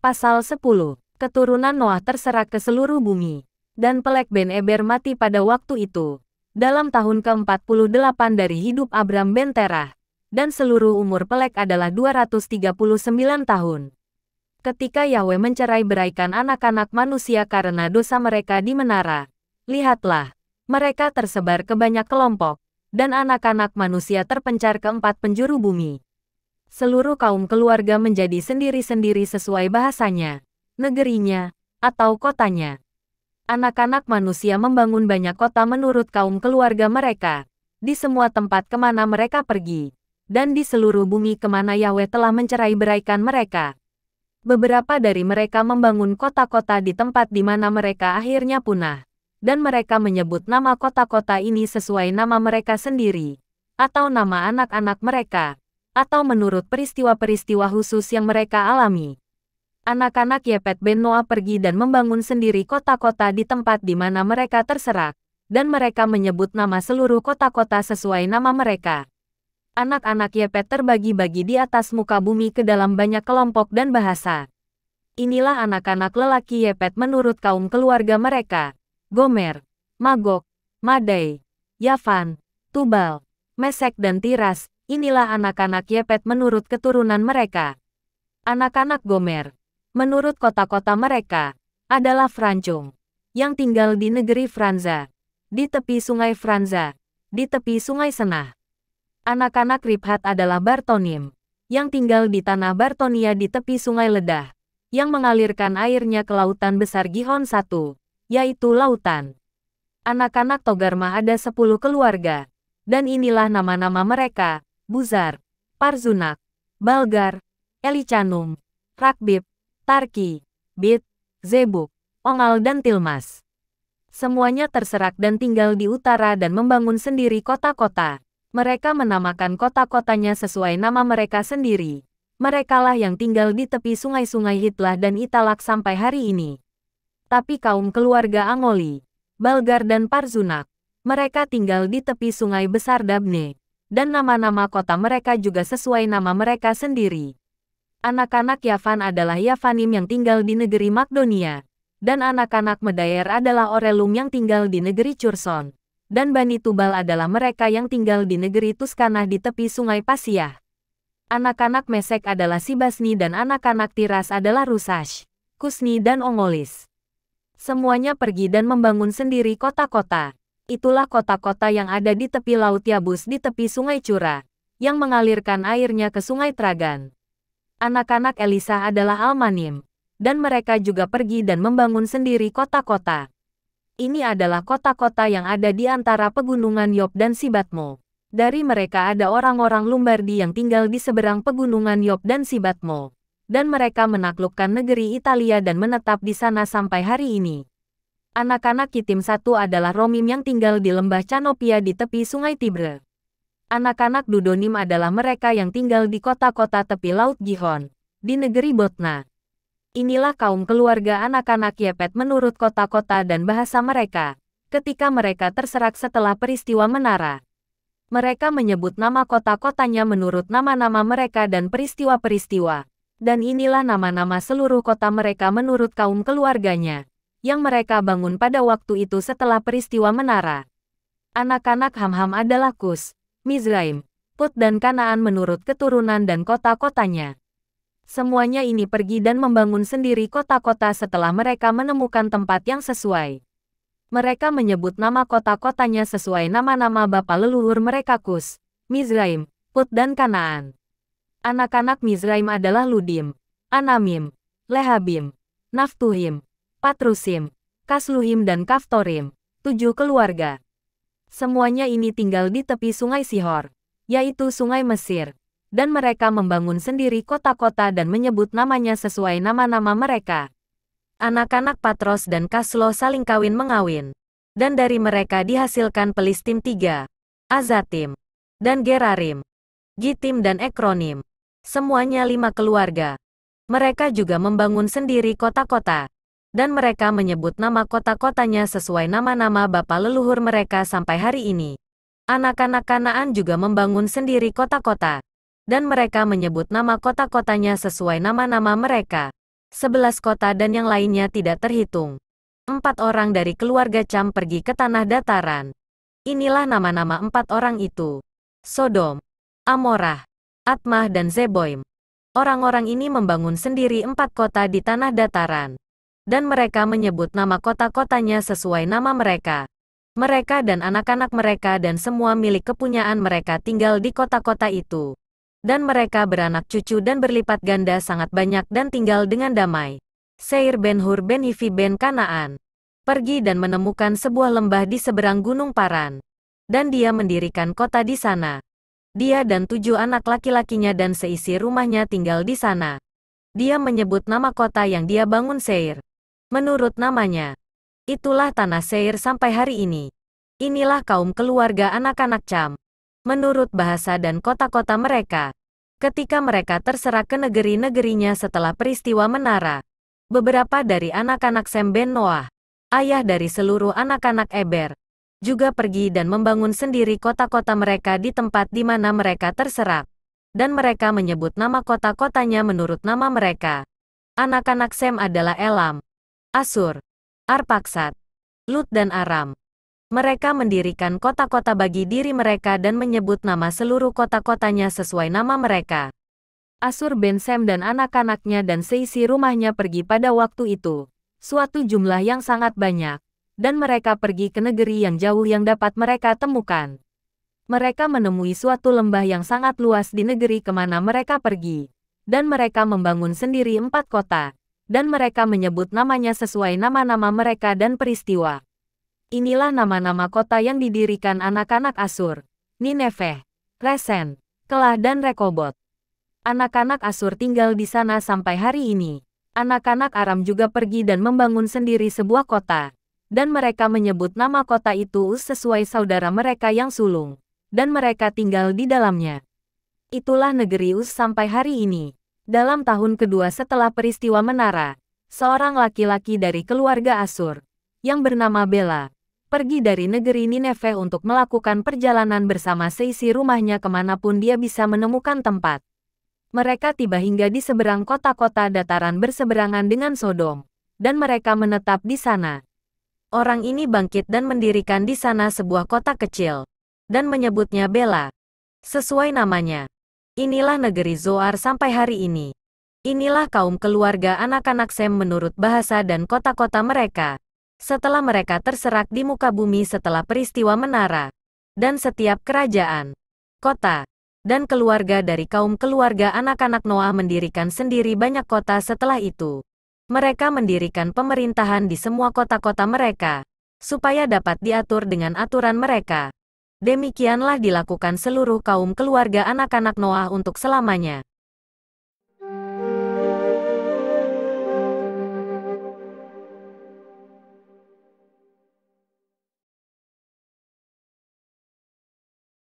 Pasal 10. Keturunan Noah terserak ke seluruh bumi. Dan Pelek ben Eber mati pada waktu itu, dalam tahun ke-48 dari hidup Abram ben Terah. Dan seluruh umur Pelek adalah 239 tahun. Ketika Yahweh mencerai beraikan anak-anak manusia karena dosa mereka di menara, lihatlah, mereka tersebar ke banyak kelompok, dan anak-anak manusia terpencar ke 4 penjuru bumi. Seluruh kaum keluarga menjadi sendiri-sendiri sesuai bahasanya, negerinya, atau kotanya. Anak-anak manusia membangun banyak kota menurut kaum keluarga mereka, di semua tempat kemana mereka pergi, dan di seluruh bumi kemana Yahweh telah mencerai beraikan mereka. Beberapa dari mereka membangun kota-kota di tempat di mana mereka akhirnya punah, dan mereka menyebut nama kota-kota ini sesuai nama mereka sendiri, atau nama anak-anak mereka, atau menurut peristiwa-peristiwa khusus yang mereka alami. Anak-anak Yefet ben Noah pergi dan membangun sendiri kota-kota di tempat di mana mereka terserak, dan mereka menyebut nama seluruh kota-kota sesuai nama mereka. Anak-anak Yefet terbagi-bagi di atas muka bumi ke dalam banyak kelompok dan bahasa. Inilah anak-anak lelaki Yefet menurut kaum keluarga mereka: Gomer, Magog, Madai, Yavan, Tubal, Mesek dan Tiras. Inilah anak-anak Yefet menurut keturunan mereka. Anak-anak Gomer, menurut kota-kota mereka, adalah Francung, yang tinggal di negeri Franza, di tepi sungai Franza, di tepi sungai Senah. Anak-anak Ribhat adalah Bartonim, yang tinggal di tanah Bartonia di tepi sungai Ledah, yang mengalirkan airnya ke lautan besar Gihon I, yaitu lautan. Anak-anak Togarmah ada 10 keluarga, dan inilah nama-nama mereka: Buzar, Parzunak, Balgar, Elicanum, Rakbib, Tarki, Bit, Zebuk, Ongal dan Tilmas. Semuanya terserak dan tinggal di utara dan membangun sendiri kota-kota. Mereka menamakan kota-kotanya sesuai nama mereka sendiri. Merekalah yang tinggal di tepi sungai-sungai Hitlah dan Italak sampai hari ini. Tapi kaum keluarga Angoli, Balgar dan Parzunak, mereka tinggal di tepi sungai besar Dabne, dan nama-nama kota mereka juga sesuai nama mereka sendiri. Anak-anak Yavan adalah Yavanim yang tinggal di negeri Makedonia, dan anak-anak Medayer adalah Orelum yang tinggal di negeri Curson, dan Bani Tubal adalah mereka yang tinggal di negeri Tuskanah di tepi sungai Pasiah. Anak-anak Mesek adalah Sibasni dan anak-anak Tiras adalah Rusash, Kusni dan Ongolis. Semuanya pergi dan membangun sendiri kota-kota. Itulah kota-kota yang ada di tepi Laut Yabus di tepi sungai Cura, yang mengalirkan airnya ke sungai Tragan. Anak-anak Elisa adalah Almanim, dan mereka juga pergi dan membangun sendiri kota-kota. Ini adalah kota-kota yang ada di antara pegunungan Yob dan Sibatmo. Dari mereka ada orang-orang Lumbardi yang tinggal di seberang pegunungan Yob dan Sibatmo, dan mereka menaklukkan negeri Italia dan menetap di sana sampai hari ini. Anak-anak Kitim satu adalah Romim yang tinggal di lembah Canopia di tepi sungai Tibre. Anak-anak Dudonim adalah mereka yang tinggal di kota-kota tepi Laut Gihon, di negeri Botna. Inilah kaum keluarga anak-anak Yefet menurut kota-kota dan bahasa mereka, ketika mereka terserak setelah peristiwa menara. Mereka menyebut nama kota-kotanya menurut nama-nama mereka dan peristiwa-peristiwa. Dan inilah nama-nama seluruh kota mereka menurut kaum keluarganya, yang mereka bangun pada waktu itu setelah peristiwa menara. Anak-anak Hamham adalah Kus, Mizraim, Put dan Kanaan menurut keturunan dan kota-kotanya. Semuanya ini pergi dan membangun sendiri kota-kota setelah mereka menemukan tempat yang sesuai. Mereka menyebut nama kota-kotanya sesuai nama-nama bapa leluhur mereka Kus, Mizraim, Put dan Kanaan. Anak-anak Mizraim adalah Ludim, Anamim, Lehabim, Naftuhim, Patrusim, Kasluhim dan Kaftorim, 7 keluarga. Semuanya ini tinggal di tepi sungai Sihor, yaitu sungai Mesir, dan mereka membangun sendiri kota-kota dan menyebut namanya sesuai nama-nama mereka. Anak-anak Patros dan Kaslo saling kawin-mengawin, dan dari mereka dihasilkan Pelistim 3, Azatim, dan Gerarim, Gitim dan Ekronim. Semuanya 5 keluarga. Mereka juga membangun sendiri kota-kota, dan mereka menyebut nama kota-kotanya sesuai nama-nama bapa leluhur mereka sampai hari ini. Anak-anak Kanaan juga membangun sendiri kota-kota, dan mereka menyebut nama kota-kotanya sesuai nama-nama mereka. 11 kota dan yang lainnya tidak terhitung. 4 orang dari keluarga Cham pergi ke tanah dataran. Inilah nama-nama 4 orang itu. Sodom, Amorah, Atmah dan Zeboim. Orang-orang ini membangun sendiri 4 kota di tanah dataran. Dan mereka menyebut nama kota-kotanya sesuai nama mereka. Mereka dan anak-anak mereka dan semua milik kepunyaan mereka tinggal di kota-kota itu. Dan mereka beranak cucu dan berlipat ganda sangat banyak dan tinggal dengan damai. Seir ben Hur ben Hivi ben Kanaan pergi dan menemukan sebuah lembah di seberang Gunung Paran. Dan dia mendirikan kota di sana. Dia dan 7 anak laki-lakinya dan seisi rumahnya tinggal di sana. Dia menyebut nama kota yang dia bangun Seir. Menurut namanya, itulah tanah Seir sampai hari ini. Inilah kaum keluarga anak-anak Cham. Menurut bahasa dan kota-kota mereka, ketika mereka terserak ke negeri-negerinya setelah peristiwa menara, beberapa dari anak-anak Sem ben Noah, ayah dari seluruh anak-anak Eber, juga pergi dan membangun sendiri kota-kota mereka di tempat di mana mereka terserak. Dan mereka menyebut nama kota-kotanya menurut nama mereka. Anak-anak Sem adalah Elam, Asur, Arpaksad, Lut dan Aram. Mereka mendirikan kota-kota bagi diri mereka dan menyebut nama seluruh kota-kotanya sesuai nama mereka. Asur ben Sem dan anak-anaknya dan seisi rumahnya pergi pada waktu itu. Suatu jumlah yang sangat banyak. Dan mereka pergi ke negeri yang jauh yang dapat mereka temukan. Mereka menemui suatu lembah yang sangat luas di negeri kemana mereka pergi. Dan mereka membangun sendiri 4 kota. Dan mereka menyebut namanya sesuai nama-nama mereka dan peristiwa. Inilah nama-nama kota yang didirikan anak-anak Asur, Nineveh, Resen, Kelah dan Rekobot. Anak-anak Asur tinggal di sana sampai hari ini. Anak-anak Aram juga pergi dan membangun sendiri sebuah kota. Dan mereka menyebut nama kota itu sesuai saudara mereka yang sulung. Dan mereka tinggal di dalamnya. Itulah negeri Uz sampai hari ini. Dalam tahun kedua setelah peristiwa menara, seorang laki-laki dari keluarga Asur, yang bernama Bela, pergi dari negeri Nineveh untuk melakukan perjalanan bersama seisi rumahnya kemanapun dia bisa menemukan tempat. Mereka tiba hingga di seberang kota-kota dataran berseberangan dengan Sodom. Dan mereka menetap di sana. Orang ini bangkit dan mendirikan di sana sebuah kota kecil. Dan menyebutnya Bela. Sesuai namanya. Inilah negeri Zoar sampai hari ini. Inilah kaum keluarga anak-anak Sem menurut bahasa dan kota-kota mereka. Setelah mereka terserak di muka bumi setelah peristiwa menara. Dan setiap kerajaan, kota, dan keluarga dari kaum keluarga anak-anak Noah mendirikan sendiri banyak kota setelah itu. Mereka mendirikan pemerintahan di semua kota-kota mereka, supaya dapat diatur dengan aturan mereka. Demikianlah dilakukan seluruh kaum keluarga anak-anak Noah untuk selamanya.